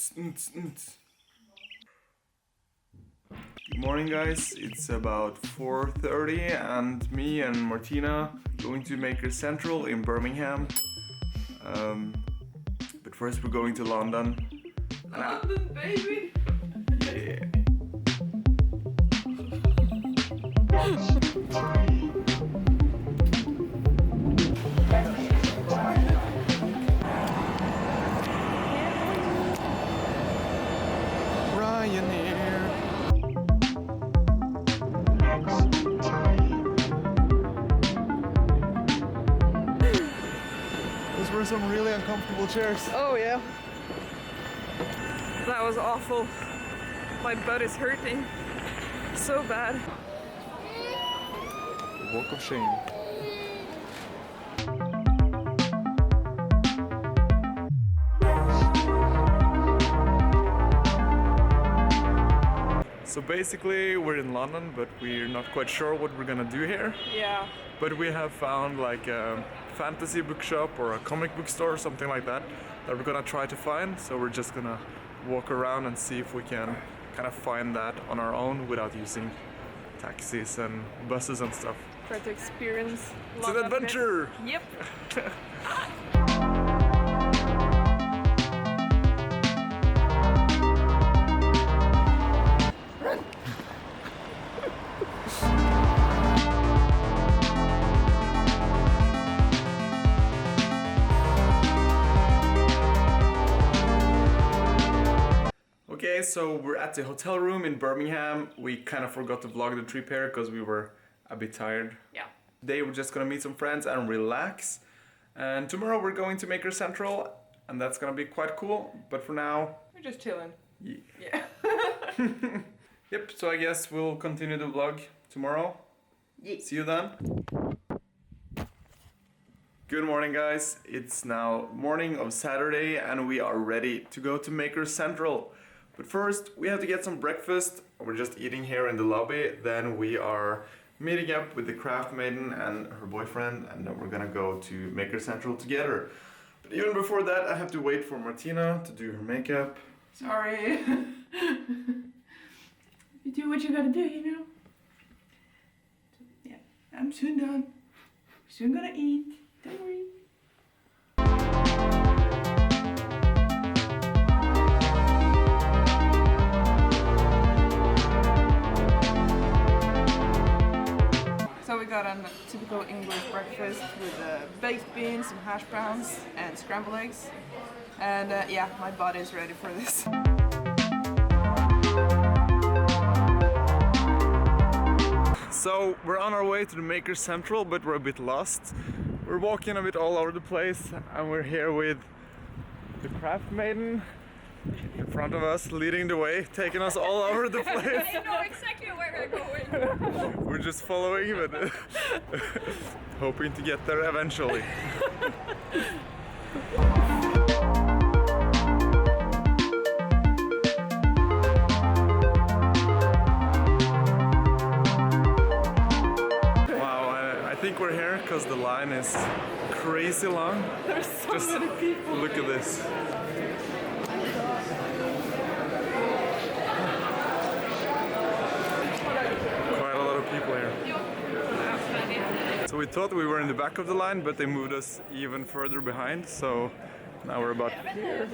Good morning, guys. It's about 4:30 and me and Martina going to Maker Central in Birmingham. But first we're going to London. London, baby! Yeah. Those were some really uncomfortable chairs. Oh yeah. That was awful. My butt is hurting so bad. Walk of shame. So basically we're in London, but we're not quite sure what we're gonna do here. Yeah. But we have found like a fantasy bookshop or a comic book store or something like that we're gonna try to find. So we're just gonna walk around and see if we can kind of find that on our own without using taxis and buses and stuff. Try to experience It's an adventure! Yep. Okay, so we're at the hotel room in Birmingham. We kind of forgot to vlog the trip here because we were a bit tired. Yeah. Today we're just gonna meet some friends and relax. And tomorrow we're going to Maker Central, and that's gonna be quite cool. But for now, We're just chilling. yeah. Yep, so I guess we'll continue the vlog tomorrow. Yeah. See you then. Good morning, guys. It's now morning of Saturday and we are ready to go to Maker Central. But first, we have to get some breakfast. We're just eating here in the lobby. Then we are meeting up with the craft maiden and her boyfriend, and then we're gonna go to Maker Central together. But even before that, I have to wait for Martina to do her makeup. Sorry. You do what you gotta do, you know? Yeah, I'm soon done. Soon gonna eat. Don't worry. So we got a typical English breakfast with baked beans, some hash browns, and scrambled eggs. And yeah, my body is ready for this. So we're on our way to the Maker Central, but we're a bit lost. We're walking a bit all over the place, and we're here with the craft maiden in front of us, leading the way, taking us all over the place. I know exactly where we're going. We're just following, but hoping to get there eventually. I think we're here because the line is crazy long. There's so many people. Look at this. Quite a lot of people here. So we thought we were in the back of the line, but they moved us even further behind. So now we're about here.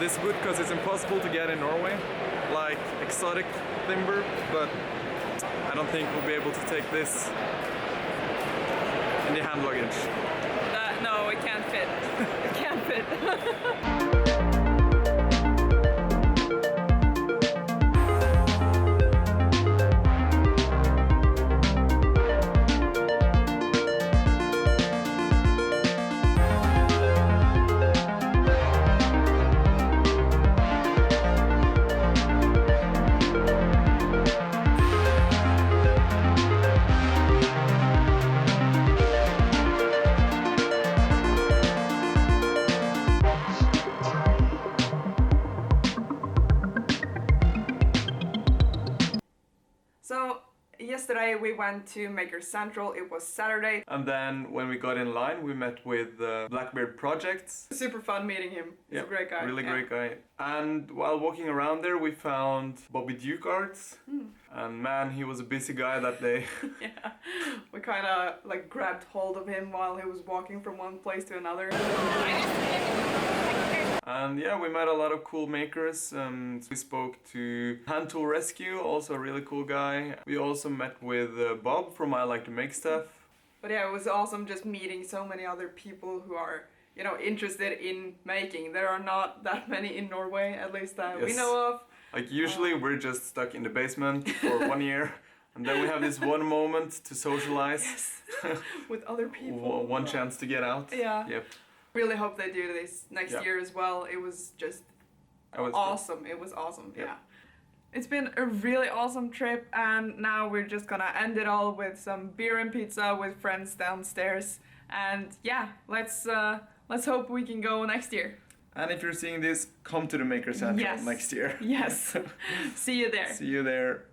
this wood because it's impossible to get in Norway, like exotic timber, but I don't think we'll be able to take this in the hand luggage. No, it can't fit. It can't fit. So yesterday we went to Maker Central. It was Saturday. And then when we got in line, we met with Blackbeard Projects. Super fun meeting him. He's a great guy. Really great guy. And while walking around there, we found Bobby Dukearts. And man, he was a busy guy that day. Yeah, we kind of like grabbed hold of him while he was walking from one place to another. And yeah, we met a lot of cool makers. We spoke to Hand Tool Rescue, also a really cool guy. We also met with Bob from I Like to Make Stuff. But yeah, it was awesome just meeting so many other people who are, you know, interested in making. There are not that many in Norway, at least that we know of. Like usually we're just stuck in the basement for 1 year. And then we have this one moment to socialize. Yes. With other people. One chance to get out. Yeah. Yep. Really hope they do this next year as well. It was just awesome. Good. It was awesome. Yep. Yeah. It's been a really awesome trip, and now we're just gonna end it all with some beer and pizza with friends downstairs. And yeah, let's hope we can go next year. And if you're seeing this, come to the Maker Central next year. Yes. See you there. See you there.